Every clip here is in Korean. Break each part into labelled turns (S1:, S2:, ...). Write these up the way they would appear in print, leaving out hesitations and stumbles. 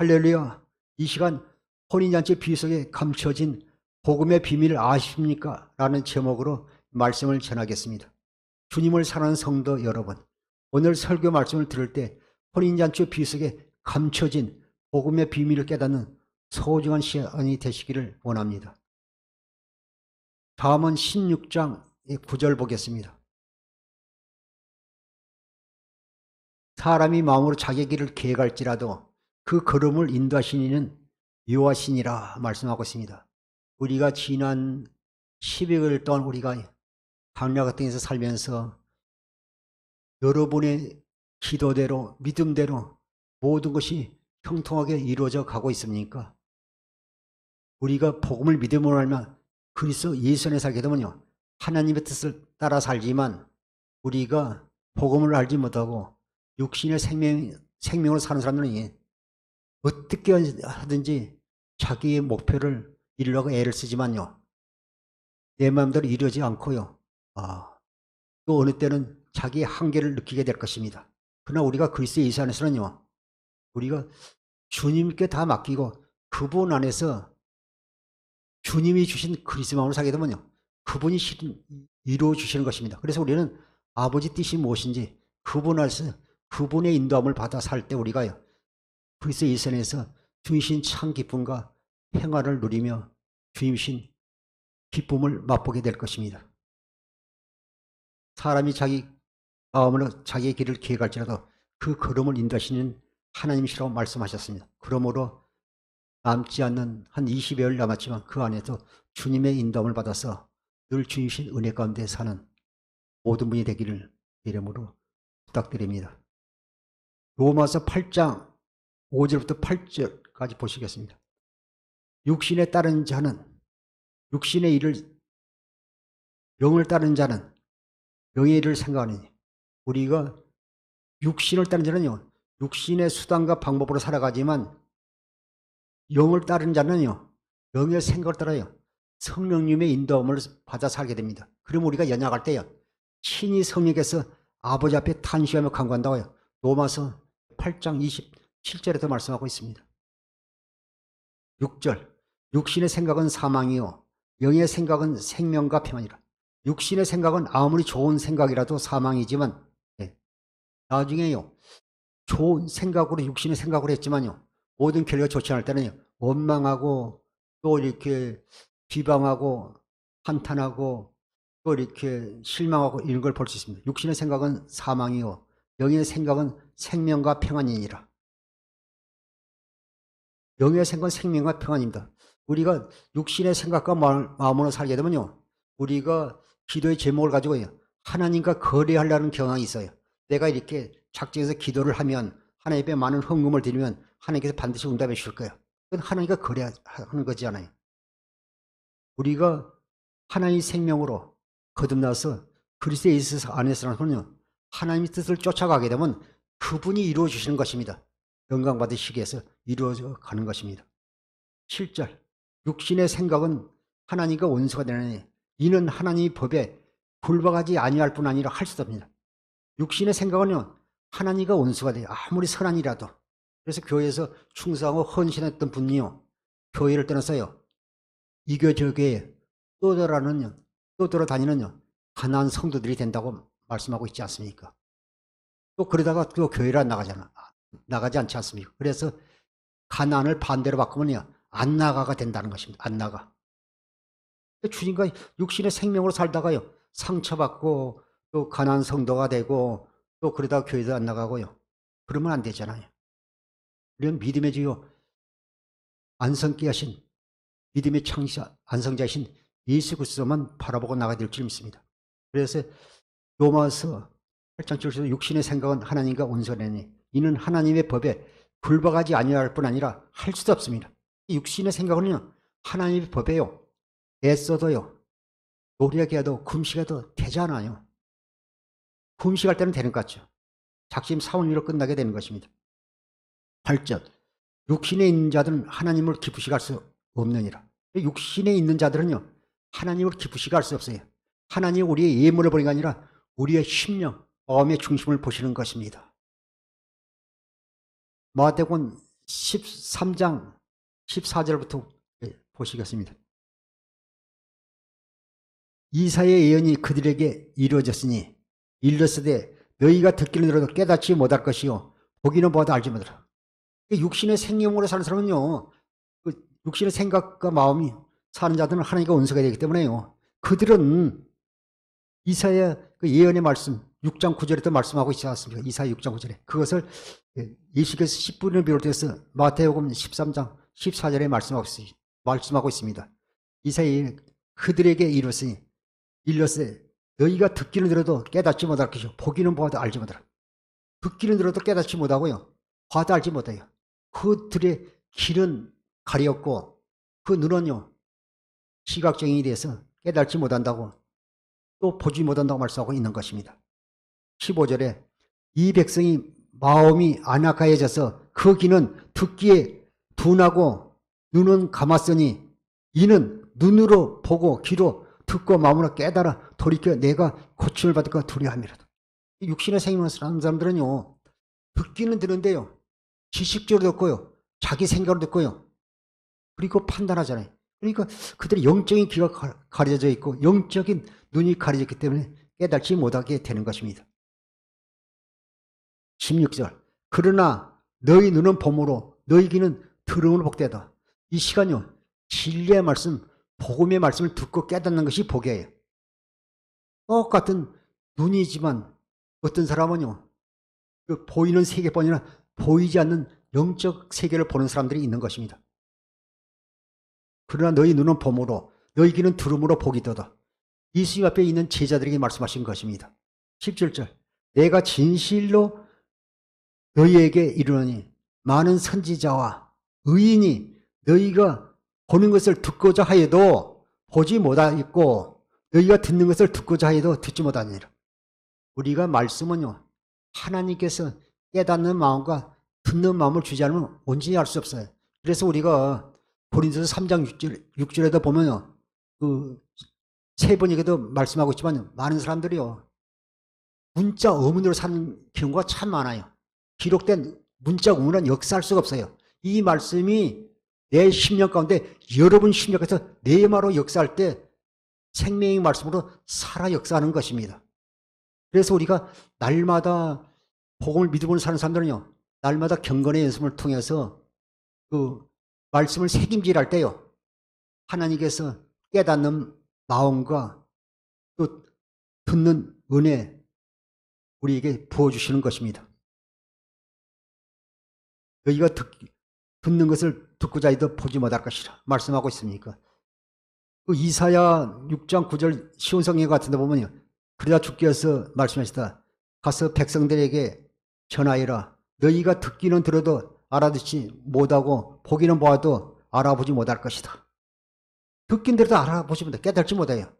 S1: 할렐루야. 이 시간 혼인잔치 비석에 감춰진 복음의 비밀을 아십니까? 라는 제목으로 말씀을 전하겠습니다. 주님을 사랑하는 성도 여러분, 오늘 설교 말씀을 들을 때 혼인잔치 비석에 감춰진 복음의 비밀을 깨닫는 소중한 시간이 되시기를 원합니다. 다음은 16장 9절 보겠습니다. 사람이 마음으로 자기 길을 계획할지라도 그 걸음을 인도하시는 이는 여호와시니라 말씀하고 있습니다. 우리가 지난 12개월 동안 우리가 광야 같은 데서 살면서 여러분의 기도대로 믿음대로 모든 것이 형통하게 이루어져 가고 있습니까? 우리가 복음을 믿음으로 알면 그리스도 예수 안에 살게 되면요, 하나님의 뜻을 따라 살지만 우리가 복음을 알지 못하고 육신의 생명으로 사는 사람들은 어떻게 하든지 자기의 목표를 이루려고 애를 쓰지만요, 내 마음대로 이루어지지 않고요, 또 어느 때는 자기의 한계를 느끼게 될 것입니다. 그러나 우리가 그리스도 예수 안에서는요, 우리가 주님께 다 맡기고 그분 안에서 주님이 주신 그리스도 마음으로 살게 되면요, 그분이 이루어 주시는 것입니다. 그래서 우리는 아버지 뜻이 무엇인지 그분 안에서 그분의 인도함을 받아 살 때 우리가요, 그리스도 예수 안에서 주이신 참 기쁨과 평안을 누리며 주이신 기쁨을 맛보게 될 것입니다. 사람이 자기 마음으로 자기의 길을 계획할지라도 그 걸음을 인도하시는 하나님이시라고 말씀하셨습니다. 그러므로 남지 않는 한 20여일 남았지만 그 안에서 주님의 인도함을 받아서 늘 주이신 은혜 가운데 사는 모든 분이 되기를 이름으로 부탁드립니다. 로마서 8장 5절부터 8절까지 보시겠습니다. 육신에 따른 자는 육신의 일을, 영을 따른 자는 영의 일을 생각하느니, 우리가 육신을 따른 자는요, 육신의 수단과 방법으로 살아가지만 영을 따른 자는요, 영의 생각을 따라요, 성령님의 인도함을 받아 살게 됩니다. 그럼 우리가 연약할 때요, 친히 성령께서 아버지 앞에 탄식하며 간구한다고요. 로마서 8장 27절에도 말씀하고 있습니다. 6절, 육신의 생각은 사망이요 영의 생각은 생명과 평안이라. 육신의 생각은 아무리 좋은 생각이라도 사망이지만, 나중에요, 좋은 생각으로 육신의 생각으로 했지만요, 모든 결과가 좋지 않을 때는요, 원망하고 또 이렇게 비방하고 한탄하고 또 이렇게 실망하고 이런 걸 볼 수 있습니다. 육신의 생각은 사망이요 영의 생각은 생명과 평안이니라. 영의 생각은 생명과 평안입니다. 우리가 육신의 생각과 마음으로 살게 되면요, 우리가 기도의 제목을 가지고요, 하나님과 거래하려는 경향이 있어요. 내가 이렇게 작정해서 기도를 하면, 하나님 앞에 많은 헌금을 드리면 하나님께서 반드시 응답해 주실 거예요. 그건 하나님과 거래하는 거잖아요. 우리가 하나님의 생명으로 거듭나서 그리스도 예수 안에서는 하나님의 뜻을 쫓아가게 되면 그분이 이루어 주시는 것입니다. 영광 받으시기 위해서 이루어져 가는 것입니다. 7절, 육신의 생각은 하나님과 원수가 되느니 이는 하나님의 법에 불박하지 아니할 뿐 아니라 할 수도 없습니다. 육신의 생각은요, 하나님과 원수가 돼요. 아무리 선한 일이라도. 그래서 교회에서 충성하고 헌신했던 분이요, 교회를 떠나서요, 이교저교에 떠돌아다니는 가난한 성도들이 된다고 말씀하고 있지 않습니까? 또 그러다가 또 교회를 나가지 않지 않습니까? 그래서 가난을 반대로 바꾸면 안 나가가 된다는 것입니다. 안 나가. 주님과 육신의 생명으로 살다가요, 상처받고 또 가난한 성도가 되고 또 그러다가 교회도 안 나가고요, 그러면 안 되잖아요. 우리는 믿음의 주요 안성케 하신 믿음의 창시자 안성자이신 예수 그리스도만 바라보고 나가야 될 줄 믿습니다. 그래서 로마서 8장 7절에서 육신의 생각은 하나님과 원수되니 이는 하나님의 법에 불박하지 아니할 뿐 아니라 할 수도 없습니다. 육신의 생각은요, 하나님의 법에요, 애써도요, 노력해도 해도 금식해도 되지 않아요. 금식할 때는 되는 것 같죠. 작심 사원위로 끝나게 되는 것입니다. 8절, 육신에 있는 자들은 하나님을 기쁘시게 할 수 없느니라. 육신에 있는 자들은요, 하나님을 기쁘시게 할 수 없어요. 하나님이 우리의 예물을 보는 게 아니라 우리의 심령, 마음의 중심을 보시는 것입니다. 마태복음 13장 14절부터 보시겠습니다. 이사야의 예언이 그들에게 이루어졌으니 일렀으되 너희가 듣기는 들어도 깨닫지 못할 것이요 보기는 보아도 알지 못하라. 육신의 생명으로 사는 사람은요, 그 육신의 생각과 마음이 사는 자들은 하나님과 원수가 되기 때문에요. 그들은 이사야 그 예언의 말씀 6장 9절에도 말씀하고 있지 않습니까? 이사야 6장 9절에 그것을 예수께서 10분을 비롯해서 마태복음 13장 14절에 말씀하고 있습니다. 이사야 그들에게 이르렀으니 일렀으되 너희가 듣기는 들어도 깨닫지 못할 것이요 보기는 보아도 알지 못하라. 듣기는 들어도 깨닫지 못하고요 봐도 알지 못해요. 그들의 길은 가리었고 그 눈은요 시각정인이 돼서 깨닫지 못한다고 또 보지 못한다고 말씀하고 있는 것입니다. 15절에 이 백성이 마음이 안악하여져서 그 귀는 듣기에 둔하고 눈은 감았으니 이는 눈으로 보고 귀로 듣고 마음으로 깨달아 돌이켜 내가 고침을 받을까 두려워함이라도. 육신의 생명을 사는 사람들은요 듣기는 듣는데요 지식적으로 듣고요 자기 생각으로 듣고요 그리고 판단하잖아요. 그러니까 그들의 영적인 귀가 가려져 있고 영적인 눈이 가려졌기 때문에 깨닫지 못하게 되는 것입니다. 16절 그러나 너희 눈은 봄으로 너희 귀는 들음으로 복되다. 이 시간요 진리의 말씀 복음의 말씀을 듣고 깨닫는 것이 복이에요. 똑같은 눈이지만 어떤 사람은요 그 보이는 세계뿐 아니라 보이지 않는 영적 세계를 보는 사람들이 있는 것입니다. 그러나 너희 눈은 봄으로 너희 귀는 들음으로 복이 되다. 예수님 앞에 있는 제자들에게 말씀하신 것입니다. 17절 내가 진실로 너희에게 이르노니 많은 선지자와 의인이 너희가 보는 것을 듣고자 하여도 보지 못하였고 너희가 듣는 것을 듣고자 하여도 듣지 못하니라. 우리가 말씀은요 하나님께서 깨닫는 마음과 듣는 마음을 주지 않으면 온전히 알 수 없어요. 그래서 우리가 고린도서 3장 6절에도 보면요 그 세 번에게도 말씀하고 있지만 많은 사람들이요 문자 의문으로 사는 경우가 참 많아요. 기록된 문자 의문은 역사할 수가 없어요. 이 말씀이 내 심령 가운데 여러분 심령에서 내마로 역사할 때 생명의 말씀으로 살아 역사하는 것입니다. 그래서 우리가 날마다 복음을 믿음으로 사는 사람들은요 날마다 경건의 연습을 통해서 그 말씀을 책임질할 때요 하나님께서 깨닫는 마음과 또 듣는 은혜 우리에게 부어주시는 것입니다. 너희가 듣는 것을 듣고자 해도 보지 못할 것이라 말씀하고 있습니까? 그 이사야 6장 9절 시온 성경 같은 데 보면요 그러다 주께서 말씀하시다 가서 백성들에게 전하여라 너희가 듣기는 들어도 알아듣지 못하고 보기는 보아도 알아보지 못할 것이다. 듣긴 들어도 알아보지 못해 깨닫지 못해요.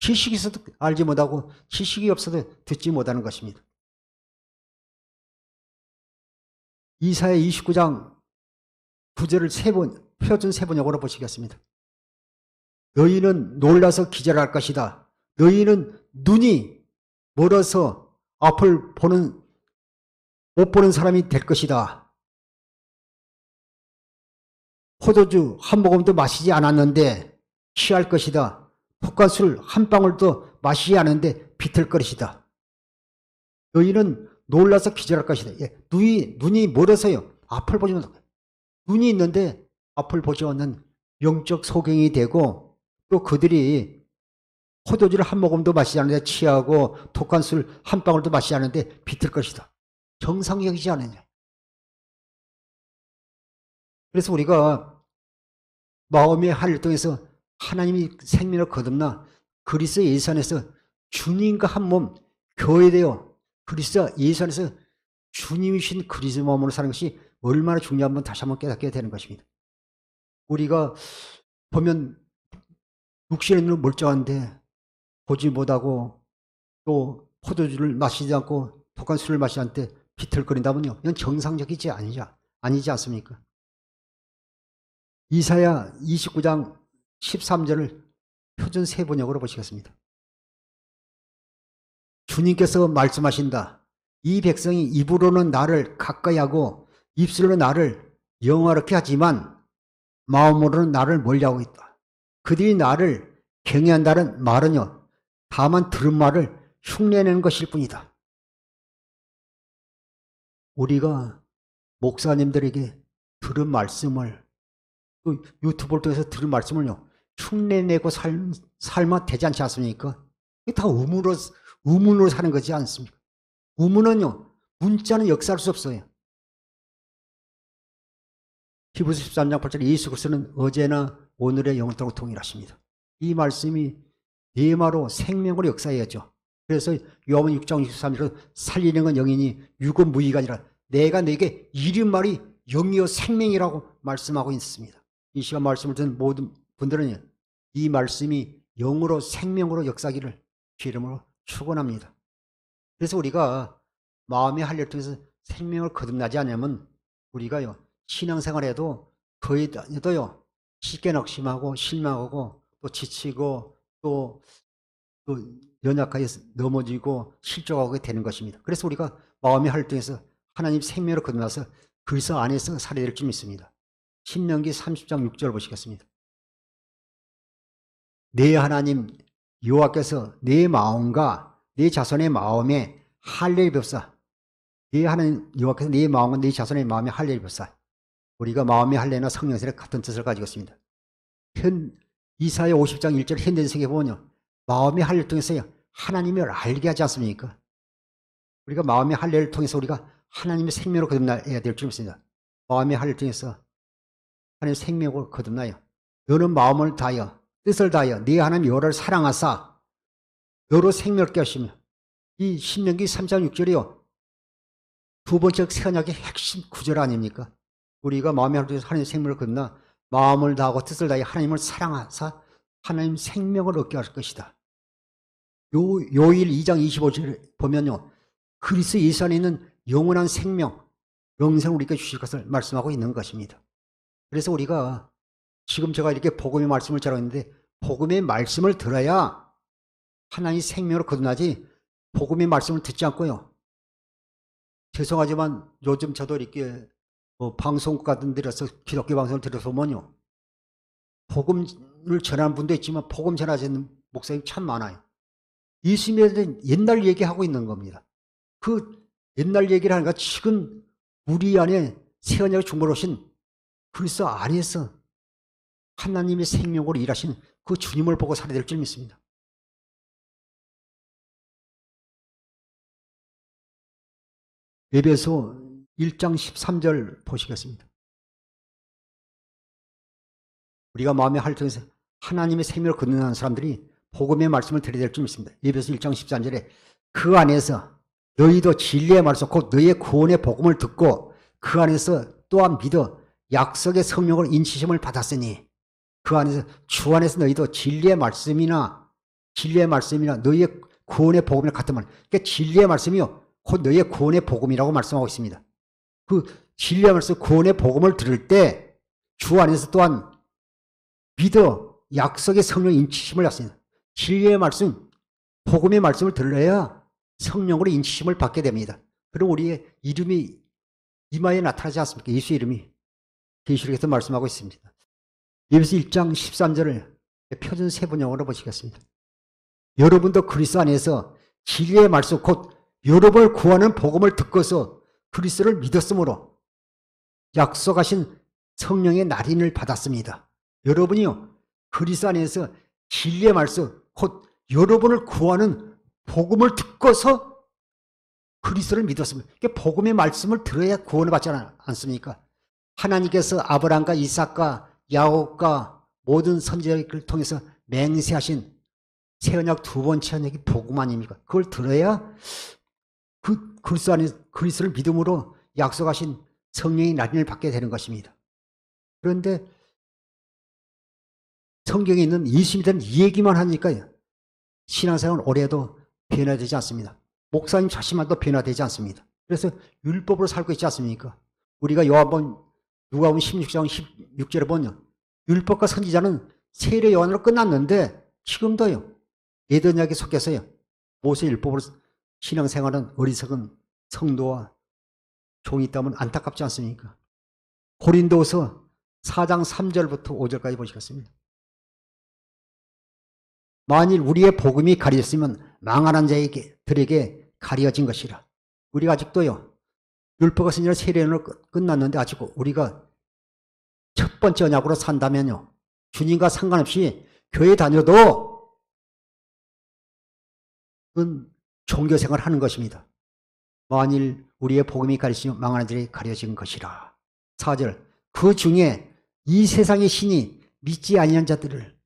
S1: 지식이 있어도 알지 못하고 지식이 없어도 듣지 못하는 것입니다. 이사야 29장 9절을 표준 세 번역으로 보시겠습니다. 너희는 놀라서 기절할 것이다. 너희는 눈이 멀어서 앞을 못 보는 사람이 될 것이다. 포도주 한 모금도 마시지 않았는데 취할 것이다. 독간술 한 방울도 마시지 않았는데 비틀거리시다. 너희는 놀라서 기절할 것이다. 눈이 멀어서요 앞을 보지 못하고 눈이 있는데 앞을 보지 않는 영적 소경이 되고 또 그들이 포도주를 한 모금도 마시지 않는데 취하고 독한술 한 방울도 마시지 않는데 비틀 것이다. 정상적이지 않느냐. 그래서 우리가 마음의 활동에서 하나님이 생명을 거듭나 그리스도 예수 안에서 주님과 한 몸 교회되어 그리스도 예수 안에서 주님이신 그리스도 몸으로 사는 것이 얼마나 중요한지 다시 한번 깨닫게 되는 것입니다. 우리가 보면 육신의 눈은 멀쩡한데 보지 못하고 또 포도주를 마시지 않고 독한 술을 마시지 않되 비틀거린다면요 이건 정상적이지 아니지 않습니까? 이사야 29장 13절을 표준 세 번역으로 보시겠습니다. 주님께서 말씀하신다. 이 백성이 입으로는 나를 가까이 하고 입술로 나를 영화롭게 하지만 마음으로는 나를 멀리하고 있다. 그들이 나를 경외한다는 말은요, 다만 들은 말을 흉내내는 것일 뿐이다. 우리가 목사님들에게 들은 말씀을, 또 유튜브를 통해서 들은 말씀을요, 흉내내고 살면 되지 않지 않습니까? 이게 다 의문으로 사는 거지 않습니까? 의문은요, 문자는 역사할 수 없어요. 히브리서 13장 8절 예수 그리스도는 어제나 오늘의 영원토록 동일하십니다. 이 말씀이 네마로 생명으로 역사해야죠. 그래서 요한복음 6장 63절로 살리는 건 영이니 육은 무의가 아니라 내가 네게 이른 말이 영이요 생명이라고 말씀하고 있습니다. 이 시간 말씀을 듣는 모든 분들은 이 말씀이 영으로 생명으로 역사하기를 주 이름으로 축원합니다. 그래서 우리가 마음의 할례를 통해서 생명을 거듭나지 않으면 우리가요 신앙생활에도 거의도요 쉽게 낙심하고 실망하고 또 지치고 또 연약하게 넘어지고 실족하게 되는 것입니다. 그래서 우리가 마음의 할례를 통해서 하나님 생명으로 거듭나서 그리스도 안에서 살아야 될 줄 믿습니다. 신명기 30장 6절 보시겠습니다. 내 하나님 여호와께서 내 마음과 내 자손의 마음에 할례를 베푸사. 내 하나님 여호와께서 내 마음과 내 자손의 마음에 할례를 베푸사. 우리가 마음의 할례나 성령세례 같은 뜻을 가지고 있습니다. 이사야 50장 1절 현대인생에 보면요, 마음의 할례를 통해서 하나님을 알게 하지 않습니까? 우리가 마음의 할례를 통해서 우리가 하나님의 생명으로 거듭나야 될 줄 믿습니다. 마음의 할례를 통해서 하나님의 생명으로 거듭나요. 너는 마음을 다하여 뜻을 다하여 네 하나님 여호와를 사랑하사 너로 생명을 깨 하시며. 이 신명기 3장 6절이요 두 번째 세언약의 핵심 구절 아닙니까? 우리가 마음의 할례를 통해서 하나님의 생명을 거듭나 마음을 다하고 뜻을 다하여 하나님을 사랑하사 하나님 생명을 얻게 할 것이다. 요일 2장 25절 보면요, 그리스도 예수 안에 있는 영원한 생명, 영생을 우리에게 주실 것을 말씀하고 있는 것입니다. 그래서 우리가 지금 제가 이렇게 복음의 말씀을 전하는데 복음의 말씀을 들어야 하나님의 생명으로 거듭나지 복음의 말씀을 듣지 않고요. 죄송하지만 요즘 저도 이렇게 방송 같은 데 들어서 기독교 방송을 들어서 보면요, 복음을 전하는 분도 있지만 복음 전하지 않는 목사님이 참 많아요. 예수님에 대한 옛날 얘기하고 있는 겁니다. 그 옛날 얘기를 하니까 지금 우리 안에 새 언약의 중보로 오신 그리스도 안에서 하나님의 생명으로 일하신 그 주님을 보고 살아야 될 줄 믿습니다. 에베소 1장 13절 보시겠습니다. 우리가 마음의 할례를 통해서 하나님의 생명을 거듭나는 사람들이 복음의 말씀을 드려야 될 줄 믿습니다. 에베소 1장 13절에 그 안에서 너희도 진리의 말씀 곧 너희의 구원의 복음을 듣고 그 안에서 또한 믿어 약속의 성령으로 인치심을 받았으니 그 안에서 주 안에서 너희도 진리의 말씀이나 너희의 구원의 복음을 같은 말. 그러니까 진리의 말씀이요 곧 너희의 구원의 복음이라고 말씀하고 있습니다. 그 진리의 말씀 구원의 복음을 들을 때 주 안에서 또한 믿어 약속의 성령 인치심을 받습니다. 진리의 말씀, 복음의 말씀을 들어야 성령으로 인치심을 받게 됩니다. 그럼 우리의 이름이 이마에 나타나지 않습니까? 예수의 이름이 계시록에서 말씀하고 있습니다. 에베소 1장 13절을 표준 세번역으로 보시겠습니다. 여러분도 그리스도 안에서 진리의 말씀 곧 여러분을 구하는 복음을 듣고서 그리스도를 믿었으므로 약속하신 성령의 날인을 받았습니다. 여러분이요 그리스도 안에서 진리의 말씀 곧 여러분을 구하는 복음을 듣고서 그리스도를 믿었습니다. 그러니까 복음의 말씀을 들어야 구원을 받지 않습니까? 하나님께서 아브라함과 이삭과 야곱과 모든 선지자를 통해서 맹세하신 새 언약 두 번째 언약이 복음 아닙니까? 그걸 들어야 그 그리스도 안에 그리스도를 믿음으로 약속하신 성령의 날인을 받게 되는 것입니다. 그런데 성경에 있는 예수님에 대한 이 얘기만 하니까 신앙생활은 올해도 변화되지 않습니다. 목사님 자신만도 변화되지 않습니다. 그래서 율법으로 살고 있지 않습니까? 우리가 누가복음 16장 16절에 보면 율법과 선지자는 세례 요한으로 끝났는데 지금도요 예언약에 속해서요 모세 율법으로 신앙생활은 어리석은 성도와 종이 있다면 안타깝지 않습니까? 고린도서 4장 3절부터 5절까지 보시겠습니다. 만일 우리의 복음이 가려졌으면 망하는 자들에게 가려진 것이라. 우리가 아직도요, 율법과 선지자 세례론으로 끝났는데 아직 우리가 첫 번째 언약으로 산다면요, 주님과 상관없이 교회 다녀도 그건 종교생활을 하는 것입니다. 만일 우리의 복음이 가려지면 망하는 자들이 가려진 것이라. 4절, 그 중에 이 세상의 신이 믿지 아니한 자들을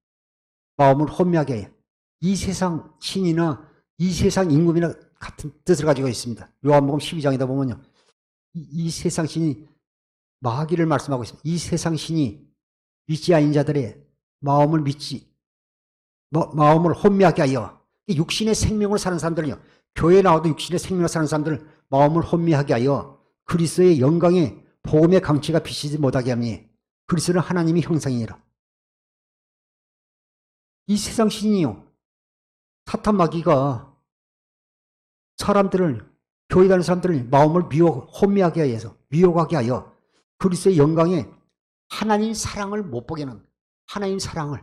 S1: 마음을 혼미하게 해요. 이 세상 신이나 이 세상 임금이나 같은 뜻을 가지고 있습니다. 요한복음 12장에다 보면요, 이 세상 신이 마귀를 말씀하고 있습니다. 이 세상 신이 믿지 아닌 자들의 마음을 마음을 혼미하게 하여, 육신의 생명으로 사는 사람들은요, 교회에 나와도 육신의 생명으로 사는 사람들을 마음을 혼미하게 하여 그리스도의 영광에 복음의 강치가 비치지 못하게 하니 그리스도는 하나님의 형상이니라. 이 세상 신이요, 사탄 마귀가 사람들을, 교회 다니는 사람들을 마음을 혼미하게 하여서, 미혹하게 하여 그리스도의 영광에 하나님 사랑을 못 보게 하는, 하나님 사랑을,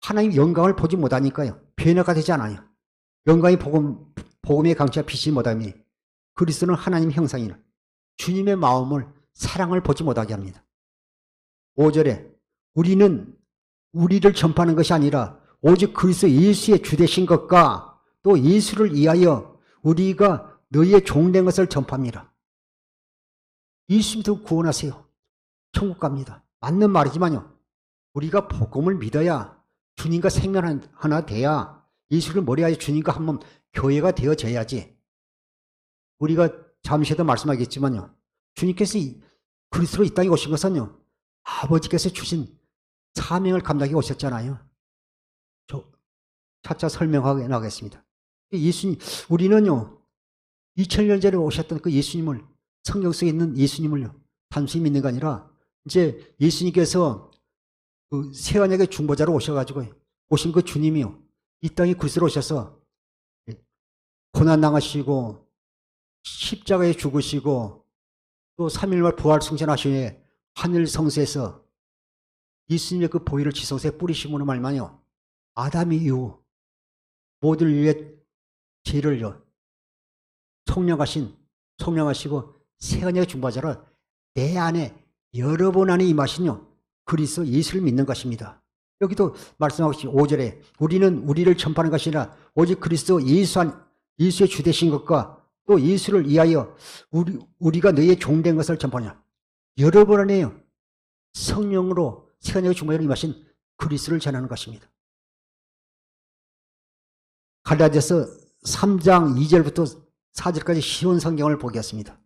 S1: 하나님 영광을 보지 못하니까요, 변화가 되지 않아요. 영광의 복음의 강치가 비치지 못하니 그리스도는 하나님 형상이라. 주님의 마음을, 사랑을 보지 못하게 합니다. 5절에 우리는 우리를 전파하는 것이 아니라 오직 그리스도 예수의 주되신 것과 또 예수를 위하여 우리가 너희의 종된 것을 전파합니다. 예수 믿고 구원하세요. 천국 갑니다. 맞는 말이지만요, 우리가 복음을 믿어야 주님과 생명 하나 돼야, 예수를 머리하여 주님과 한번 교회가 되어져야지. 우리가 잠시에도 말씀하겠지만요, 주님께서 그리스도로 이 땅에 오신 것은요, 아버지께서 주신 사명을 감당해 오셨잖아요. 차차 설명하게 나가겠습니다. 예수님, 우리는요, 2000년 전에 오셨던 그 예수님을, 성경 속에 있는 예수님을요, 단순히 믿는 게 아니라 이제 예수님께서 그 새언약의 중보자로 오셔가지고 오신 그 주님이요, 이 땅에 그리스도로 오셔서 고난당하시고 십자가에 죽으시고 또 3일만 부활 승천하시니 하늘 성소에서 예수님의 그 보혈을 지성소에 뿌리심으로 말미암아 아담 이후 모든 인류의 죄를요 총량하시고 새언약의 중보자로 내 안에, 여러분 안에 임하신요 그리스도 예수를 믿는 것입니다. 여기도 말씀하고 있죠. 5절에 우리는 우리를 전파하는 것이 아니라 오직 그리스도 예수의 주되신 것과 또 예수를 위하여 우리가 너희의 종된 것을 전파하냐. 여러분 안에요, 성령으로 새언약의 중보자로 임하신 그리스도를 전하는 것입니다. 갈라디아서 3장 2절부터 4절까지 쉬운 성경을 보겠습니다.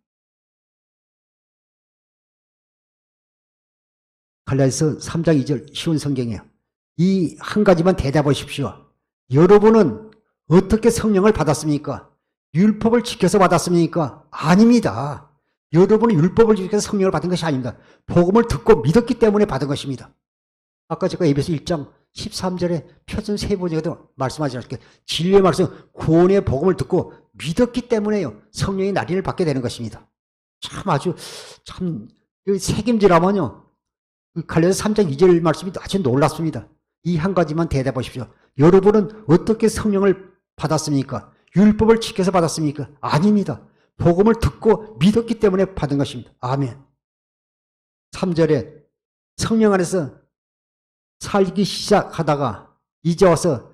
S1: 갈라디아서 3장 2절 쉬운 성경이에요. 이 한 가지만 대답하십시오. 여러분은 어떻게 성령을 받았습니까? 율법을 지켜서 받았습니까? 아닙니다. 여러분은 율법을 지켜서 성령을 받은 것이 아닙니다. 복음을 듣고 믿었기 때문에 받은 것입니다. 아까 제가 에베소 1장 13절에 표준 세 번째도 말씀하지 않았습니까? 진리의 말씀, 구원의 복음을 듣고 믿었기 때문에요, 성령의 날인을 받게 되는 것입니다. 참 책임지라면요, 갈라디아서 3장 2절 말씀이 아주 놀랍습니다. 이 한 가지만 대답하십시오. 여러분은 어떻게 성령을 받았습니까? 율법을 지켜서 받았습니까? 아닙니다. 복음을 듣고 믿었기 때문에 받은 것입니다. 아멘. 3절에 성령 안에서 살기 시작하다가 이제 와서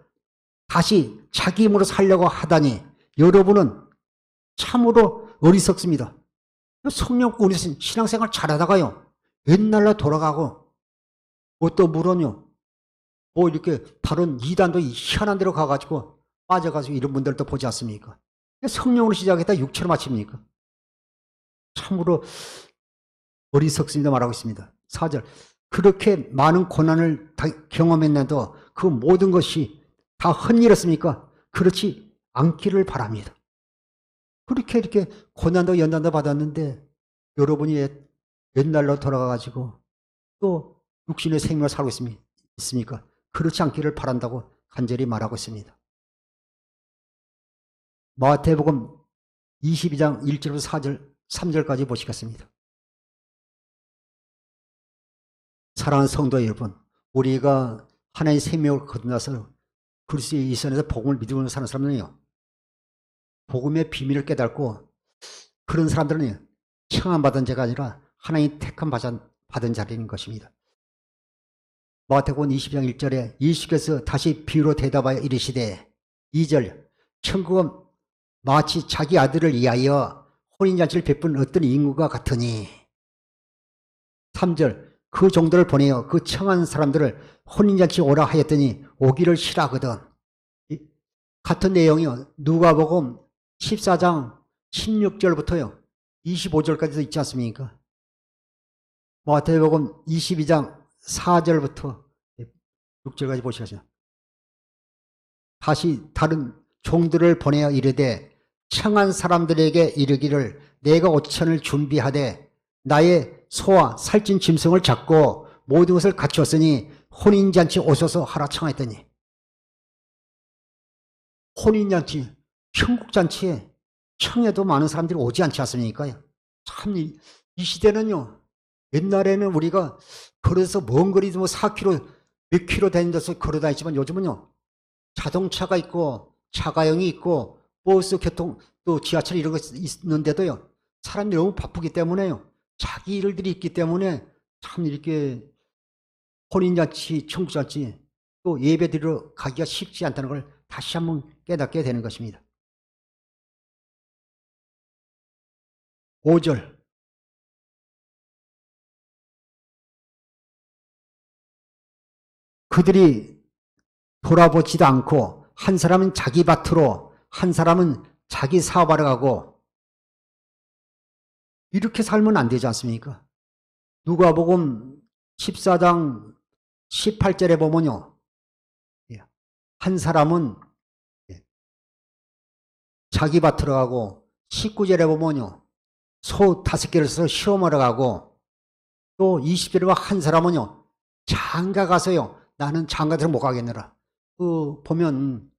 S1: 다시 자기 힘으로 살려고 하다니 여러분은 참으로 어리석습니다. 성령 우리 신앙생활 잘하다가요, 옛날로 돌아가고 또 물론요, 뭐 이렇게 다른 이단도 희한한 데로 가가지고 빠져가지고 이런 분들도 보지 않습니까? 성령으로 시작했다 육체로 마칩니까? 참으로 어리석습니다 말하고 있습니다. 4절 그렇게 많은 고난을 다 경험했는데도 그 모든 것이 다 헛일이었습니까? 그렇지 않기를 바랍니다. 그렇게 이렇게 고난도 연단도 받았는데 여러분이 옛날로 돌아가가지고 또 육신의 생명을 살고 있습니까? 그렇지 않기를 바란다고 간절히 말하고 있습니다. 마태복음 22장 1절부터 4절 3절까지 보시겠습니다. 사랑하는 성도 여러분, 우리가 하나님의 생명을 거듭나서 그리스도의 이선에서 복음을 믿으면서 사는 사람들은요, 복음의 비밀을 깨닫고 그런 사람들은 청함받은 자가 아니라 하나님 택함 받은 자리인 것입니다. 마태복음 20장 1절에 예수께서 다시 비유로 대답하여 이르시되 2절 천국은 마치 자기 아들을 위하여 혼인잔치를 베푼 어떤 인구가 같으니 3절 그 종들을 보내어 그 청한 사람들을 혼인잔치 오라 하였더니 오기를 싫어하거든. 같은 내용이요. 누가복음 14장 16절부터요 25절까지도 있지 않습니까? 마태복음 22장 4절부터 6절까지 보시겠어요. 다시 다른 종들을 보내어 이르되 청한 사람들에게 이르기를 내가 5천을 준비하되 나의 소와 살찐 짐승을 잡고 모든 것을 갖추었으니 혼인잔치 오소서 하라 청하였더니, 혼인잔치, 천국잔치에 청해도 많은 사람들이 오지 않지 않습니까? 참 이 시대는요, 옛날에는 우리가 걸어서 먼 거리도 뭐 4km 몇 킬로 다니면서 걸어 다니지만 요즘은요 자동차가 있고 자가용이 있고 버스 교통 또 지하철 이런 거 있는데도요 사람들이 너무 바쁘기 때문에요 자기 일들이 있기 때문에 참 이렇게 혼인잔치 천국잔치 또 예배 드리러 가기가 쉽지 않다는 걸 다시 한번 깨닫게 되는 것입니다. 5절 그들이 돌아보지도 않고 한 사람은 자기 밭으로 한 사람은 자기 사업하러 가고 이렇게 살면 안 되지 않습니까? 누가복음 14장 18절에 보면요. 한 사람은 자기 밭으로 가고 19절에 보면요. 소 5개를 써서 시험하러 가고 또 20절에 보면 한 사람은요. 장가 가서요. 나는 장가들을 못 가겠느라. 보면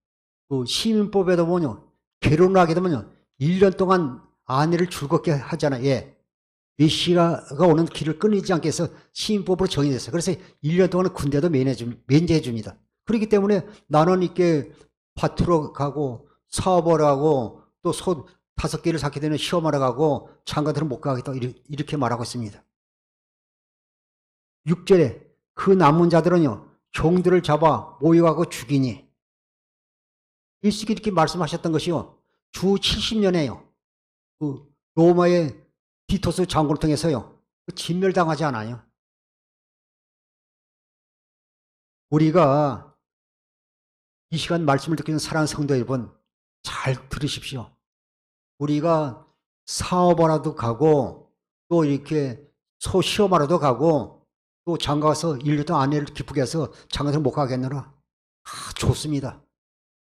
S1: 시민법에도 보면요. 결혼을 하게 되면요. 1년 동안 아내를 즐겁게 하잖아요. 예. 메시아가 오는 길을 끊이지 않게 해서 시민법으로 정해졌어요. 그래서 1년 동안 군대도 면제해 줍니다. 그렇기 때문에 나는 이렇게 밭으로 가고 사업을 하고 또 소 5개를 쌓게 되면 시험하러 가고 장가들은 못 가겠다 이렇게 말하고 있습니다. 6절에 그 남은 자들은요. 종들을 잡아 모욕하고 죽이니 예수께서 이렇게 말씀하셨던 것이요. 주 70년에요. 로마의 디토스 장군을 통해서요. 진멸당하지 않아요. 우리가 이 시간 말씀을 듣기는 사랑하는 성도 여러분 잘 들으십시오. 우리가 사업하러도 가고 또 이렇게 소 시험하러도 가고 또 장가가서 1년 동안 아내를 기쁘게 해서 장가서 못 가겠느라 좋습니다.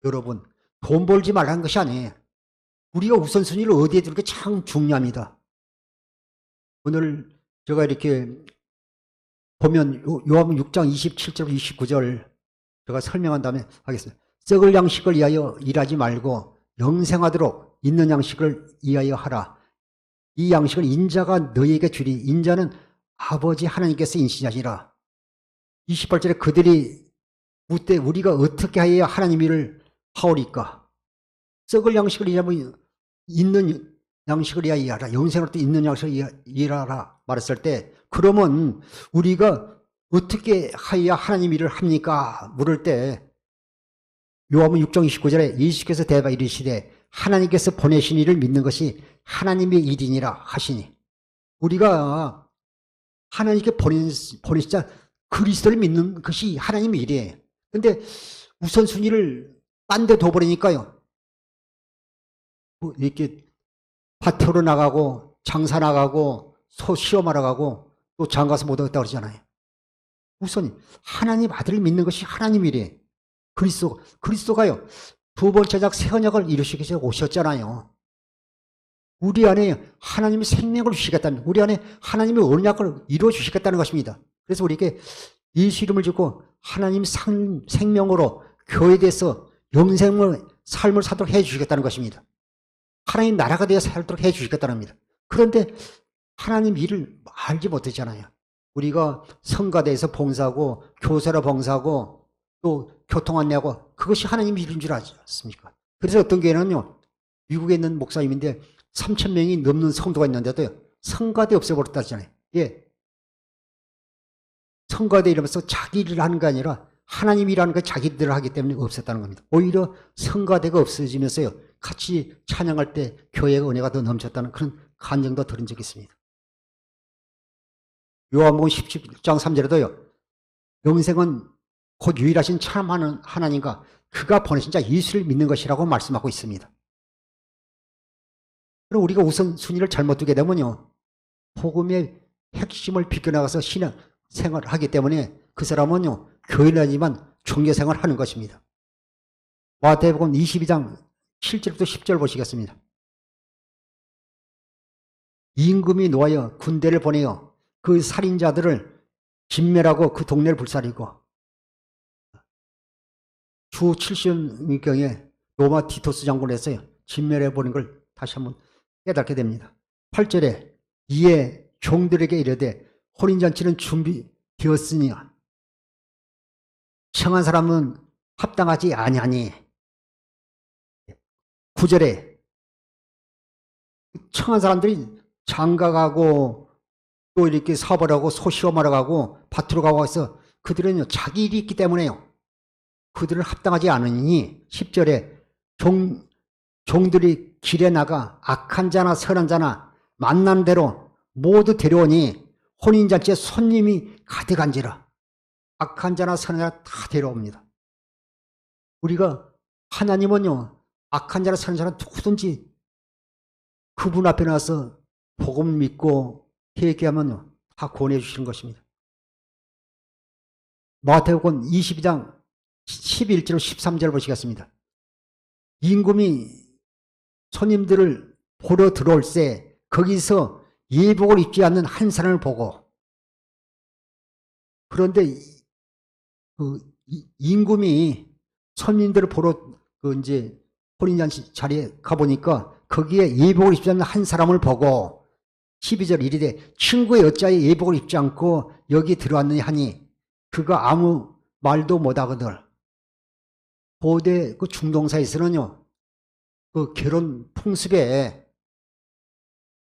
S1: 여러분 돈 벌지 말라는 것이 아니에요. 우리가 우선순위를 어디에 두는 게 참 중요합니다. 오늘 제가 이렇게 보면 요한복음 6장 27절 29절 제가 설명한 다음에 하겠습니다. 썩을 양식을 위하여 일하지 말고 영생하도록 있는 양식을 위하여 하라. 이 양식을 인자가 너희에게 주리. 인자는 아버지 하나님께서 인신하시라. 28절에 그들이 묻되 우리가 어떻게 하여야 하나님 일을 하오리까. 썩을 양식을 위하여 있는 양식을 위하여 일하라. 영생으로부터 있는 양식을 일하라 말했을 때 그러면 우리가 어떻게 하여야 하나님 일을 합니까? 물을 때 요한복음 6장 29절에 예수께서 대답하여 이르시되 하나님께서 보내신 일을 믿는 것이 하나님의 일이니라 하시니 우리가 하나님께 보내시자 그리스도를 믿는 것이 하나님의 일이에요. 그런데 우선순위를 딴 데 둬버리니까요. 이렇게 밭으로 나가고 장사 나가고 소 시험하러 가고 또 장가서 못 오겠다 그러잖아요. 우선 하나님 아들을 믿는 것이 하나님 일이에요. 그리스도가요. 두 번째 작 새 언약을 이루시기 위해서 오셨잖아요. 우리 안에 하나님의 생명을 주시겠다는 우리 안에 하나님의 언약을 이루어 주시겠다는 것입니다. 그래서 우리에게 예수 이름을 짓고 하나님 생명으로 교회에 대해서 영생을 삶을 살도록 해 주시겠다는 것입니다. 하나님 나라가 되어 살도록 해 주시겠다는 겁니다. 그런데 하나님 일을 알지 못했잖아요. 우리가 성가대에서 봉사하고 교사로 봉사하고 또 교통 안내하고 그것이 하나님 일인 줄 알지 않습니까? 그래서 어떤 교회는요, 미국에 있는 목사님인데 3,000명이 넘는 성도가 있는데도 성가대 없애버렸다잖아요. 예. 성가대 이러면서 자기 일을 하는 게 아니라 하나님 일하는 거 자기들 하기 때문에 없었다는 겁니다. 오히려 성가대가 없어지면서요, 같이 찬양할 때 교회의 은혜가 더 넘쳤다는 그런 간증도 들은 적이 있습니다. 요한복음 17장 3절에도요, 영생은 곧 유일하신 참 하나님과 그가 보내신 자 예수를 믿는 것이라고 말씀하고 있습니다. 그럼 우리가 우선순위를 잘못 두게 되면요, 복음의 핵심을 비껴나가서 신앙생활을 하기 때문에 그 사람은요, 교회는 아니지만 종교생활을 하는 것입니다. 마태복음 22장 7절부터 10절 보시겠습니다. 임금이 놓아여 군대를 보내어 그 살인자들을 진멸하고 그 동네를 불살이고, 주 70년경에 로마 티토스 장군에서요, 진멸해버린 걸 다시 한번 깨닫게 됩니다. 8절에 이에 종들에게 이르되 혼인잔치는 준비되었으니 청한 사람은 합당하지 아니하니. 9절에 청한 사람들이 장가가고 또 이렇게 사업을 하고 소시험하러 가고 밭으로 가고 해서 그들은 자기 일이 있기 때문에요, 그들을 합당하지 않으니. 10절에 종들이 길에 나가 악한 자나 선한 자나 만난 대로 모두 데려오니 혼인잔치에 손님이 가득한지라. 악한 자나 선한 자나 다 데려옵니다. 우리가 하나님은요, 악한 자나 선한 자나 누구든지 그분 앞에 나와서 복음 믿고 회개하면요, 다 구원해 주시는 것입니다. 마태복음 22장 11절 13절 보시겠습니다. 임금이 손님들을 보러 들어올 때 거기서 예복을 입지 않는 한 사람을 보고, 그런데 그 임금이 손님들을 보러 이제 혼인잔치 자리에 가보니까 거기에 예복을 입지 않는 한 사람을 보고 12절 이르되 친구의 여자의 예복을 입지 않고 여기 들어왔느냐 하니 그가 아무 말도 못하거늘. 고대 그 중동사에서는요, 그 결혼 풍습에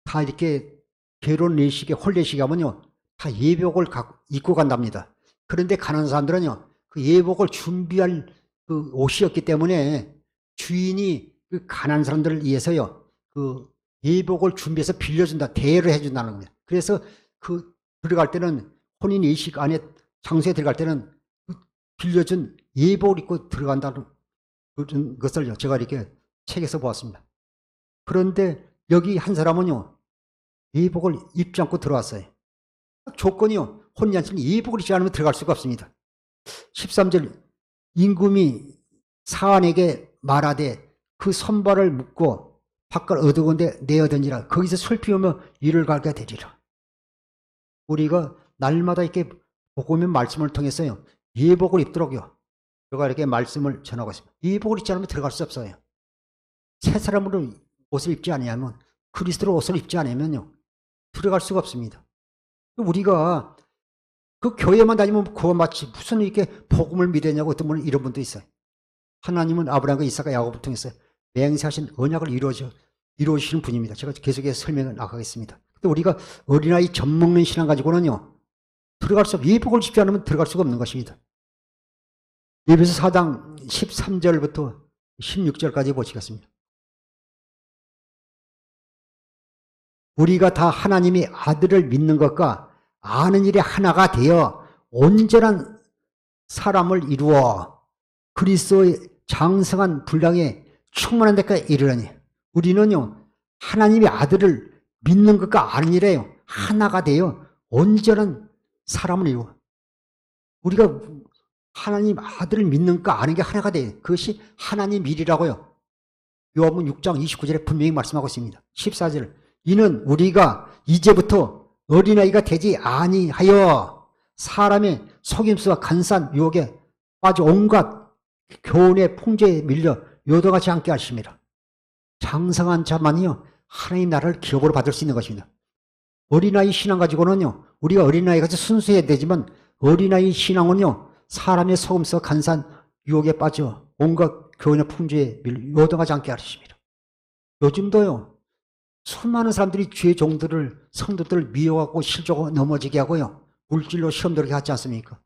S1: 다 이렇게 결혼 예식에 홀례식에 하면요, 다 예복을 입고 간답니다. 그런데 가난한 사람들은요, 그 예복을 준비할 그 옷이었기 때문에 주인이 그 가난한 사람들을 위해서요, 그 예복을 준비해서 빌려준다, 대여를 해준다는 겁니다. 그래서 그 들어갈 때는 혼인 예식 안에 장소에 들어갈 때는 빌려준 예복을 입고 들어간다는 그런 것을 제가 이렇게 책에서 보았습니다. 그런데 여기 한 사람은요, 예복을 입지 않고 들어왔어요. 조건이요, 혼인잔치는 예복을 입지 않으면 들어갈 수가 없습니다. 13절 임금이 사안에게 말하되 그 손발을 묶고 바깥 어두운데 내어던지라. 거기서 슬피우며 이를 갈게 되리라. 우리가 날마다 이렇게 복음의 말씀을 통해서요, 예복을 입도록요, 제가 이렇게 말씀을 전하고 있습니다. 예복을 입지 않으면 들어갈 수 없어요. 새 사람으로 옷을 입지 않으면, 그리스도로 옷을 입지 않으면요, 들어갈 수가 없습니다. 우리가 그 교회만 다니면 구원받지 무슨 이렇게 복음을 믿었냐고 어떤 분은 이런 분도 있어요. 하나님은 아브라함과 이삭과 야곱을 통해서 맹세하신 언약을 이루어주시는 분입니다. 제가 계속해서 설명을 나가겠습니다. 근데 우리가 어린아이 젖 먹는 신앙 가지고는요, 들어갈 수 없어요. 예복을 입지 않으면 들어갈 수가 없는 것입니다. 에베소 4장 13절부터 16절까지 보시겠습니다. 우리가 다 하나님의 아들을 믿는 것과 아는 일에 하나가 되어 온전한 사람을 이루어 그리스도의 장성한 분량에 충만한 데까지 이르려니. 우리는요, 하나님의 아들을 믿는 것과 아는 일에요, 하나가 되어 온전한 사람을 이루어. 우리가 하나님 아들을 믿는 것과 아는 게 하나가 돼요. 그것이 하나님 일이라고요. 요한복음 6장 29절에 분명히 말씀하고 있습니다. 14절 이는 우리가 이제부터 어린아이가 되지 아니하여 사람의 속임수와 간사한 유혹에 빠져 온갖 교훈의 풍조에 밀려 요동하지 않게 하십니다. 장성한 자만이요 하나님 나라를 기업으로 받을 수 있는 것입니다. 어린아이 신앙 가지고는요, 우리가 어린아이같이 순수해야 되지만 어린아이 신앙은요, 사람의 속음서 간산 유혹에 빠져 온갖 교훈의 풍조에 요동하지 않게 하십니다. 요즘도요, 수많은 사람들이 주의 종들을, 성도들을 미워하고 실족하고 넘어지게 하고요, 물질로 시험 들게 하지 않습니까?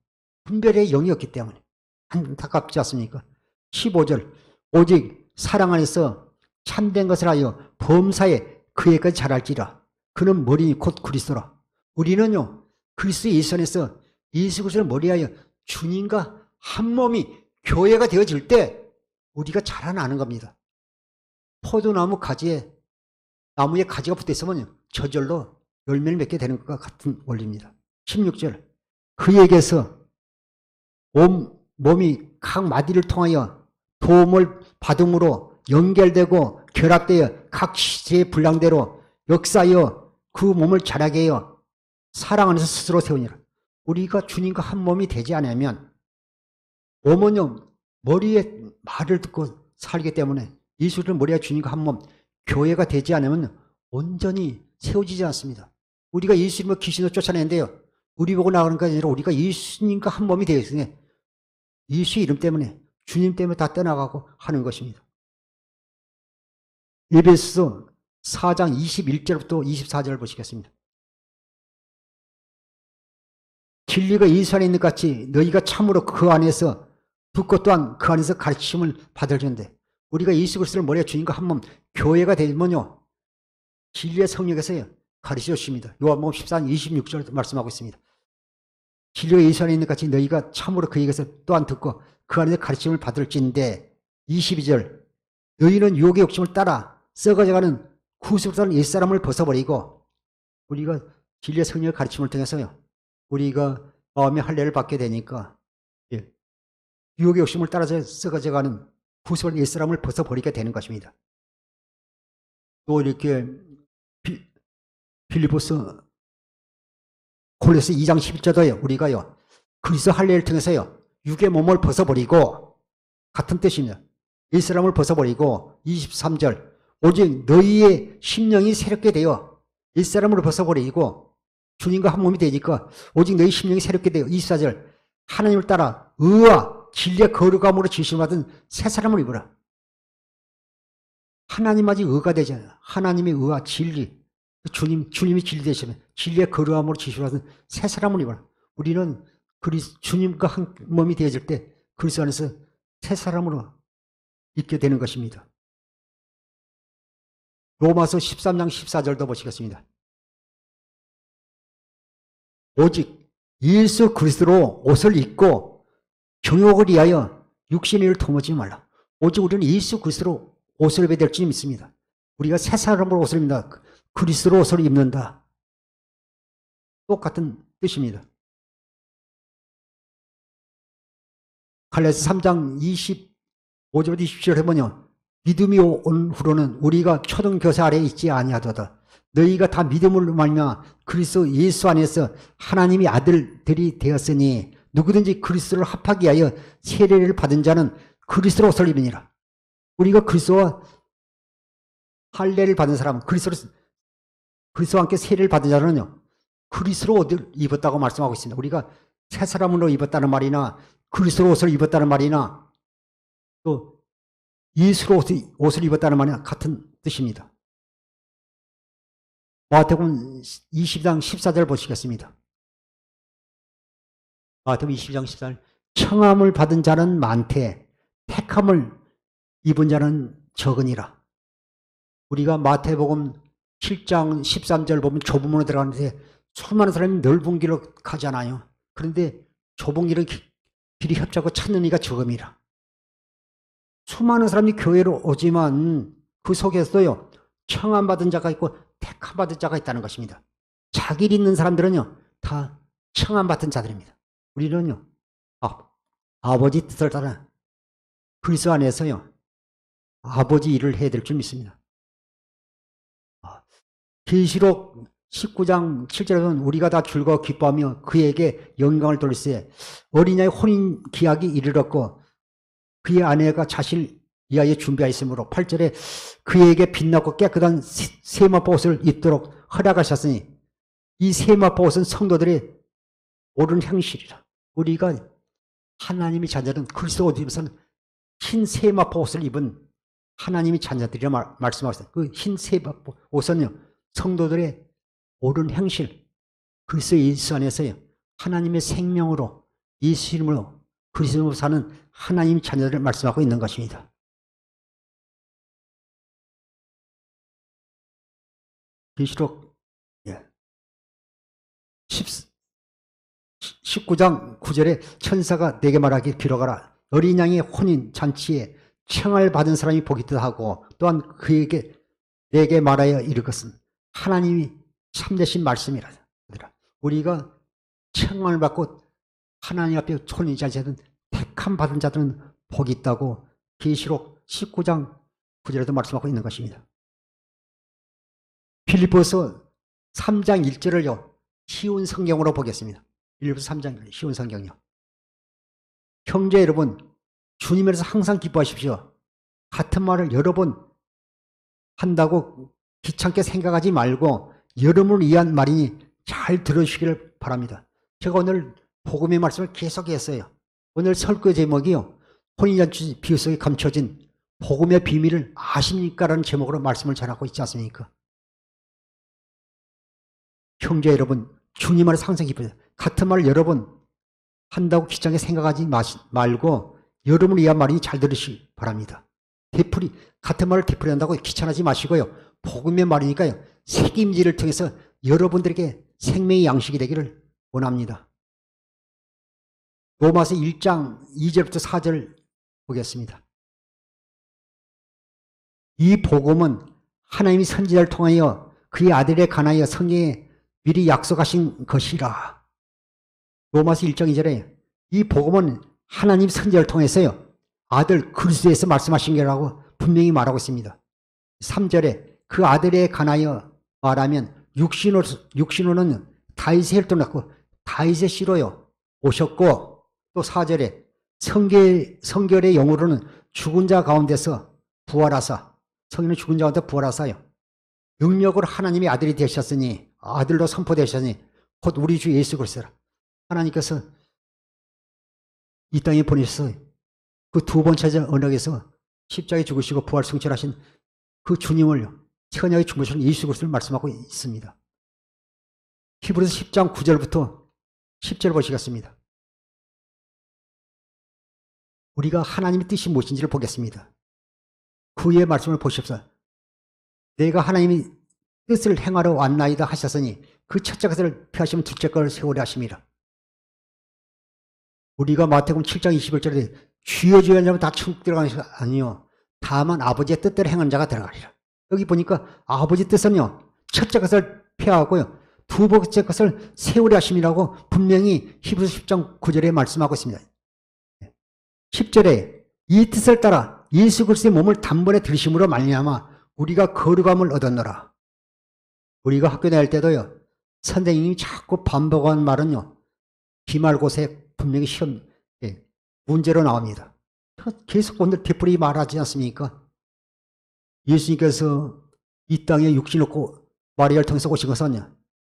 S1: 분별의 영이 없기 때문에 안타깝지 않습니까? 15절 오직 사랑 안에서 참된 것을 하여 범사에 그에까지 잘할지라. 그는 머리 곧 그리스도라. 우리는요, 그리스도 예수 안에서 예수 그리스도를 머리하여 주님과 한 몸이 교회가 되어질 때 우리가 자라나는 겁니다. 포도나무 가지에 나무에 가지가 붙어 있으면 저절로 열매를 맺게 되는 것과 같은 원리입니다. 16절 그에게서 몸이 각 마디를 통하여 도움을 받음으로 연결되고 결합되어 각 시제의 분량대로 역사하여 그 몸을 자라게 하여 사랑 안에서 스스로 세우니라. 우리가 주님과 한 몸이 되지 않으면 몸은요, 머리에 말을 듣고 살기 때문에 예수를 머리에 주님과 한 몸, 교회가 되지 않으면 온전히 세워지지 않습니다. 우리가 예수님을 귀신을 쫓아내는데요, 우리 보고 나가는 것이 아니라 우리가 예수님과 한 몸이 되어 있으니 예수 이름 때문에, 주님 때문에 다 떠나가고 하는 것입니다. 에베소서 4장 21절부터 24절을 보시겠습니다. 진리가 예수 안에 있는 것 같이 너희가 참으로 그 안에서 듣고 또한 그 안에서 가르침을 받으려는데, 우리가 예수 그리스도를 머리에 주님과 한 몸, 교회가 되면요, 진리의 성령에서 가르쳐 주십니다. 요한복음 14장 26절 말씀하고 있습니다. 진리가 예수 안에 있는 것 같이 너희가 참으로 그에게서 또한 듣고 그 안에서 가르침을 받을진데, 22절 너희는 유혹의 욕심을 따라 썩어져가는 구속사는 옛사람을 벗어버리고, 우리가 진리의 성령의 가르침을 통해서요, 우리가 마음의 할례를 받게 되니까 유혹의 욕심을 따라서 썩어져가는 구속을 옛사람을 벗어버리게 되는 것입니다. 또 이렇게 빌립보서 골로새 2장 11절도요, 우리가요 그리스도 할례를 통해서요 육의 몸을 벗어버리고, 같은 뜻입니다. 옛사람을 벗어버리고, 23절 오직 너희의 심령이 새롭게 되어 옛사람으로 벗어버리고 주님과 한 몸이 되니까 오직 너희 심령이 새롭게 되어, 24절 하나님을 따라 의와 진리의 거룩함으로 지으심을 받은 새 사람을 입으라. 하나님만이 의가 되잖아요. 하나님의 의와 진리, 주님이 진리 되시면 진리의 거룩함으로 지으심을 받은 새 사람을 입으라. 우리는 주님과 한 몸이 되어질 때 그리스도 안에서 새 사람으로 있게 되는 것입니다. 로마서 13장 14절도 보시겠습니다. 오직 예수 그리스도로 옷을 입고 정욕을 위하여 육신의 일을 도모지 말라. 오직 우리는 예수 그리스도로 옷을 입어야 될 줄 믿습니다. 우리가 새 사람으로 옷을 입는다. 그리스도로 옷을 입는다. 똑같은 뜻입니다. 갈라디아서 3장 25절부터 27절 해보면 믿음이 온 후로는 우리가 초등교사 아래에 있지 아니하도다. 너희가 다 믿음으로 말미암아 그리스도 예수 안에서 하나님의 아들들이 되었으니 누구든지 그리스도를 합하기 위하여 세례를 받은 자는 그리스도로 옷을 입으니라. 우리가 그리스도와 할례를 받은 사람, 그리스도와 함께 세례를 받은 자는요, 그리스도로 옷을 입었다고 말씀하고 있습니다. 우리가 새 사람으로 입었다는 말이나 그리스도로 옷을 입었다는 말이나 또 예수로 옷을 입었다는 말이나 같은 뜻입니다. 마태복음 20장 14절 보시겠습니다. 마태복음 20장 14절 청함을 받은 자는 많되 택함을 입은 자는 적으니라. 우리가 마태복음 7장 13절 보면 좁은 문으로 들어가는데 수많은 사람이 넓은 길로 가잖아요. 그런데 좁은 길은 길이 협착하고 찾는 이가 적음이라. 수많은 사람이 교회로 오지만 그 속에서요 청함 받은 자가 있고 택함 받은 자가 있다는 것입니다. 자기를 있는 사람들은요 다 청함 받은 자들입니다. 우리는요 아버지 뜻을 따라 그리스도 안에서요 아버지 일을 해야 될 줄 믿습니다. 계시록 19장 7절에 보면 우리가 다 즐거워 기뻐하며 그에게 영광을 돌릴세 어린아이 혼인 기약이 이르렀고 그의 아내가 자신을 이하에 준비하였으므로 8절에 그에게 빛나고 깨끗한 세마포 옷을 입도록 허락하셨으니 이 세마포 옷은 성도들의 옳은 행실이라. 우리가 하나님의 자녀는 그리스도 옷 입으서는 흰 세마포 옷을 입은 하나님의 자녀들이라 말씀하셨어요. 그 흰 세마포 옷은요, 성도들의 옳은 행실, 그리스도 예수 안에서요, 하나님의 생명으로 예수 이름으로 그리스도로 사는 하나님의 자녀들을 말씀하고 있는 것입니다. 계시록 19장 9절에 천사가 내게 말하기 기록하라. 어린 양의 혼인 잔치에 청을 받은 사람이 복이 있다 하고 또한 그에게 내게 말하여 이르것은 하나님이 참되신 말씀이라. 우리가 청을 받고 하나님 앞에 혼인 잔치하던 택함 받은 자들은 복이 있다고 계시록 19장 9절에도 말씀하고 있는 것입니다. 빌립보서 3장 1절을요, 쉬운 성경으로 보겠습니다. 빌립보서 3장 쉬운 성경이요. 형제 여러분, 주님에서 항상 기뻐하십시오. 같은 말을 여러 번 한다고 귀찮게 생각하지 말고 여러분을 위한 말이니 잘 들으시기를 바랍니다. 제가 오늘 복음의 말씀을 계속했어요. 오늘 설교 제목이요, 혼인잔치 비유 속에 감춰진 복음의 비밀을 아십니까? 라는 제목으로 말씀을 전하고 있지 않습니까? 형제 여러분, 주님 안에서 항상 기뻐요. 같은 말을 여러 번 한다고 귀찮게 생각하지 말고 여러분을 위한 말이니 잘 들으시기 바랍니다. 같은 말을 되풀이한다고 귀찮아하지 마시고요. 복음의 말이니까요, 책임지를 통해서 여러분들에게 생명의 양식이 되기를 원합니다. 로마서 1장 2절부터 4절 보겠습니다. 이 복음은 하나님이 선지자를 통하여 그의 아들에 관하여 성경에 미리 약속하신 것이라. 로마서 1장 2절에 이 복음은 하나님 선지자를 통해서요, 아들 그리스도에서 말씀하신 거라고 분명히 말하고 있습니다. 3절에 그 아들에 관하여 말하면 육신으로는 다윗의 혈통을 낳고 다윗의 씨로요 오셨고, 또 4절에 성결의 영으로는 죽은 자 가운데서 부활하사, 성인은 죽은 자 가운데 부활하사요 능력으로 하나님의 아들이 되셨으니, 아들로 선포되셨으니 곧 우리 주 예수 그리스도라. 하나님께서 이 땅에 보내셔서 그 두 번째 언약에서 십자가에 죽으시고 부활 승천하신 그 주님을 천하의 중보자신 예수 그리스도를 말씀하고 있습니다. 히브리서 10장 9절부터 10절 보시겠습니다. 우리가 하나님의 뜻이 무엇인지를 보겠습니다. 그의 말씀을 보십시오. 내가 하나님의 뜻을 행하러 왔나이다 하셨으니 그 첫째 것을 피하시면 둘째 것을 세우려 하심이라. 우리가 마태복음 7장 21절에 주여 주여 하는 자면 다 천국 들어가는 것이 아니요 다만 아버지의 뜻대로 행하는 자가 들어가리라. 여기 보니까 아버지 뜻은요, 첫째 것을 피하고요 두 번째 것을 세우려 하심이라고 분명히 히브리서 10장 9절에 말씀하고 있습니다. 10절에 이 뜻을 따라 예수 그리스도의 몸을 단번에 들으심으로 말미암아 우리가 거룩함을 얻었노라. 우리가 학교 다닐 때도요, 선생님이 자꾸 반복하는 말은요, 기말고사에 분명히 시험 문제로 나옵니다. 계속 오늘 되풀이 말하지 않습니까? 예수님께서 이 땅에 육신을 얻고 마리아를 통해서 오신 것은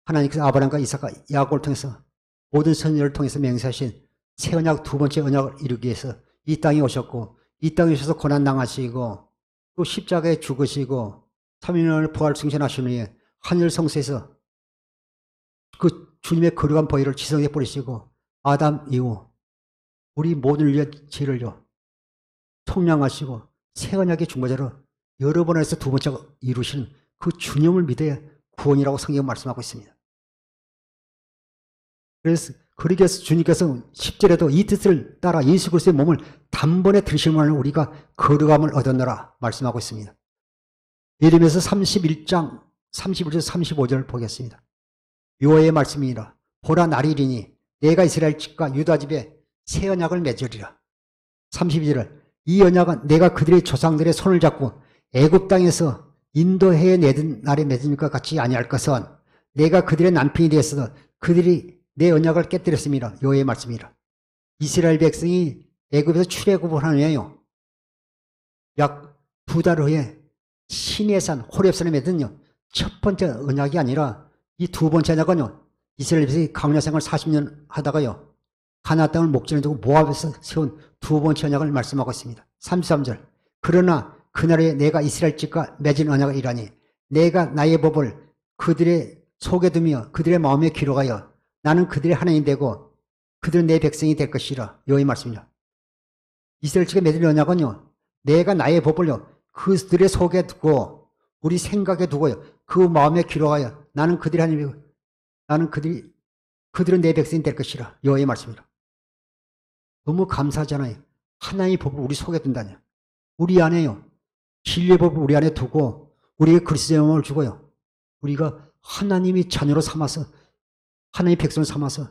S1: 하나님께서 아브라함과 이삭과 야곱을 통해서 모든 선지자를 통해서 맹세하신 새 언약 두 번째 언약을 이루기 위해서 이 땅에 오셨고, 이 땅에 오셔서 고난당하시고 또 십자가에 죽으시고 3일 만에 부활 승천하신 후에 하늘 성소에서 그 주님의 거룩한 보혈을 지성에 뿌리시고 아담 이후 우리 모두를 위한 죄를요 속량하시고 새 언약의 중보자로 여러 번에서 두 번째 이루시는 그 주님을 믿어야 구원이라고 성경은 말씀하고 있습니다. 그래서 주님께서 10절에도 이 뜻을 따라 예수 그리스도의 몸을 단번에 들으시면 우리가 거룩함을 얻었노라 말씀하고 있습니다. 예레미야서 31장 31절 35절 보겠습니다. 여호와의 말씀이니라. 보라 날이리니 내가 이스라엘 집과 유다 집에 새 언약을 맺으리라. 32절을 이 언약은 내가 그들의 조상들의 손을 잡고 애굽 땅에서 인도해에 내든 날에 맺은 것 같이 아니할 것은 내가 그들의 남편이 되었어도 그들이 내 언약을 깨뜨렸습니다. 여호와의 말씀이라. 이스라엘 백성이 애굽에서 출애굽을 한 후에요, 약 2달 후에 시내산 호렙산에 맺은요 첫 번째 언약이 아니라 이 두 번째 언약은요 이스라엘 백성이 광야 생활 40년 하다가요 가나안 땅을 목전에 두고 모압에서 세운 두 번째 언약을 말씀하고 있습니다. 33절 그러나 그날에 내가 이스라엘 집과 맺은 언약을 이라니 내가 나의 법을 그들의 속에 두며 그들의 마음에 기록하여 나는 그들의 하나님이 되고 그들은 내 백성이 될 것이라. 여호와의 말씀이다. 이스라엘 측에 맺은 언약은요 내가 나의 법을요 그들의 속에 두고 우리 생각에 두고요 그 마음에 기록하여 나는 그들의 하나님이고 나는 그들은 내 백성이 될 것이라. 여호와의 말씀이다. 너무 감사하잖아요. 하나님의 법을 우리 속에 둔다니. 우리 안에요 진리의 법을 우리 안에 두고 우리에게 그리스도의 영광을 주고요 우리가 하나님이 자녀로 삼아서 하나님의 백성을 삼아서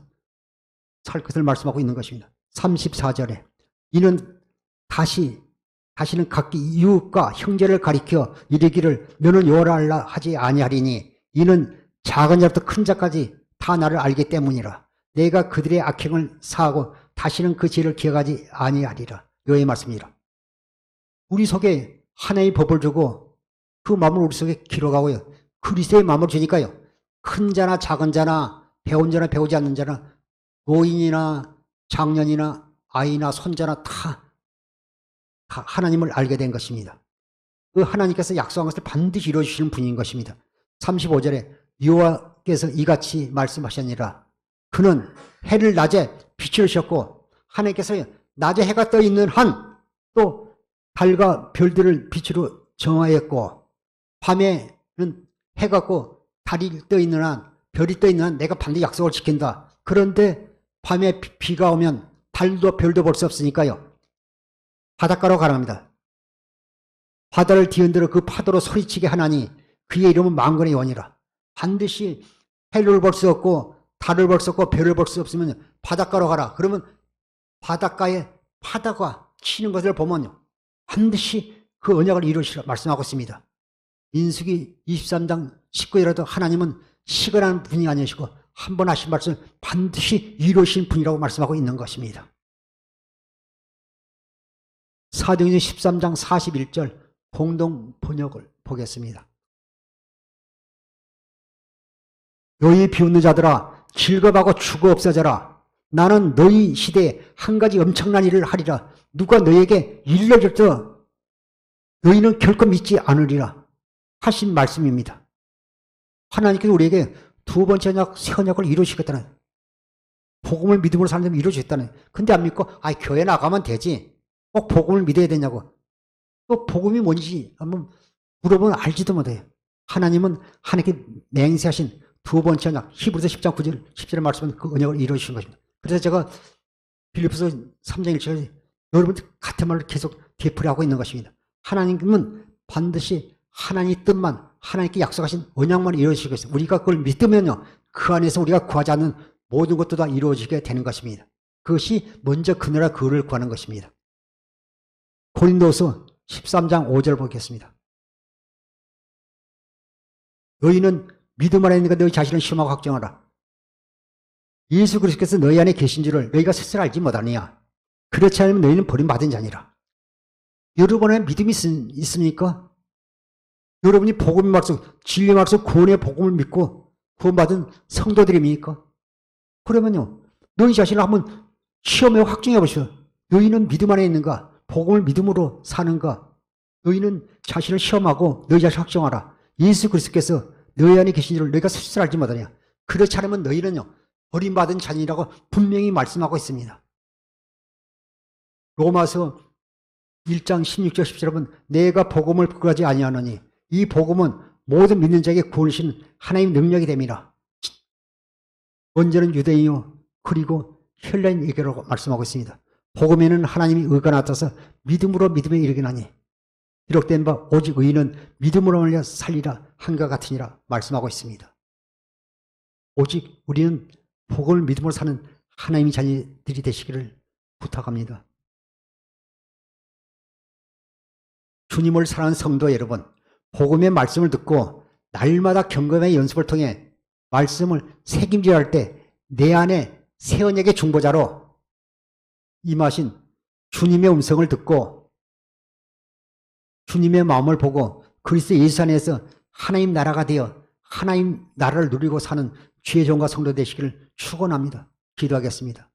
S1: 살 것을 말씀하고 있는 것입니다. 34절에 이는 다시는 각기 이웃과 형제를 가리켜 이르기를 너는 여호와를 알라 하지 아니하리니 이는 작은 자부터 큰 자까지 다 나를 알기 때문이라. 내가 그들의 악행을 사하고 다시는 그 죄를 기억하지 아니하리라. 여호와의 말씀이라. 우리 속에 하나의 법을 주고 그 마음을 우리 속에 기록하고요 그리스도의 마음을 주니까요 큰 자나 작은 자나 배운 자나 배우지 않는 자나 노인이나 장년이나 아이나 손자나 다 하나님을 알게 된 것입니다. 그 하나님께서 약속한 것을 반드시 이루어주시는 분인 것입니다. 35절에 여호와께서 이같이 말씀하셨니라. 그는 해를 낮에 빛을 주셨고 하나님께서 낮에 해가 떠 있는 한 또 달과 별들을 빛으로 정하였고 밤에는 해가 없고 달이 떠 있는 한 별이 떠 있는 한 내가 반드시 약속을 지킨다. 그런데 밤에 비가 오면 달도 별도 볼 수 없으니까요 바닷가로 가랍니다. 바다를 뒤흔들어 그 파도로 소리치게 하나니 그의 이름은 만군의 여호와니라. 반드시 해를 볼 수 없고 달을 볼 수 없고 별을 볼 수 없으면 바닷가로 가라. 그러면 바닷가에 파도가 치는 것을 보면요 반드시 그 언약을 이루시라 말씀하고 있습니다. 민수기 23장 19절에도 하나님은 시건한 분이 아니시고 한 번 하신 말씀을 반드시 이루신 분이라고 말씀하고 있는 것입니다. 사도행전 13장 41절 공동 번역을 보겠습니다. 너희 비웃는 자들아 즐겁하고 죽어 없어져라. 나는 너희 시대에 한 가지 엄청난 일을 하리라. 누가 너희에게 일러줬더 너희는 결코 믿지 않으리라 하신 말씀입니다. 하나님께서 우리에게 두 번째 언약, 새 언약을 이루시겠다는 복음을 믿음으로 사는 데는 이루어주겠다는. 근데 안 믿고 교회 나가면 되지 꼭 복음을 믿어야 되냐고 또 복음이 뭔지 한번 물어보면 알지도 못해요. 하나님은 하나님께 맹세하신 두 번째 언약 히브리서 10장 9절 10절의 말씀은 그 언약을 이루어주신 것입니다. 그래서 제가 빌립보서 3장 1절에 여러분들 같은 말을 계속 되풀이하고 있는 것입니다. 하나님은 반드시 하나님의 뜻만 하나님께 약속하신 언약만 이루어지고 있습니다. 우리가 그걸 믿으면요 그 안에서 우리가 구하지 않는 모든 것도 다 이루어지게 되는 것입니다. 그것이 먼저 그 나라 그를 구하는 것입니다. 고린도서 13장 5절 보겠습니다. 너희는 믿음 안에 있는가 너희 자신을 시험하고 확정하라. 예수 그리스도께서 너희 안에 계신 줄을 너희가 스스로 알지 못하느냐. 그렇지 않으면 너희는 버림받은 자니라. 여러분 안에 믿음이 있습니까? 여러분이 복음의 말씀, 진리의 말씀, 구원의 복음을 믿고 구원받은 성도들입니까? 그러면요 너희 자신을 한번 시험해 확증해 보시오. 너희는 믿음 안에 있는가? 복음을 믿음으로 사는가? 너희는 자신을 시험하고 너희 자신을 확정하라. 예수 그리스도께서 너희 안에 계신 줄을 너희가 스스로 알지 못하냐. 그렇지 않으면 너희는요 버림받은 자녀라고 분명히 말씀하고 있습니다. 로마서 1장 16절 17절은 내가 복음을 부끄러워하지 아니하노니 이 복음은 모든 믿는 자에게 구원이신 하나님의 능력이 됨이라. 먼저는 유대인이요 그리고 헬라인에게라고 말씀하고 있습니다. 복음에는 하나님이 의가 나타서 믿음으로 믿음에 이르게 하니 기록된 바 오직 의인은 믿음으로 말려 살리라 한과 같으니라 말씀하고 있습니다. 오직 우리는 복음을 믿음으로 사는 하나님의 자녀들이 되시기를 부탁합니다. 주님을 사랑하는 성도 여러분, 복음의 말씀을 듣고 날마다 경건의 연습을 통해 말씀을 새김질할 때 내 안에 새 언약의 중보자로 임하신 주님의 음성을 듣고 주님의 마음을 보고 그리스도 예수 안에서 하나님 나라가 되어 하나님 나라를 누리고 사는 주의 종과 성도 되시기를 축원합니다. 기도하겠습니다.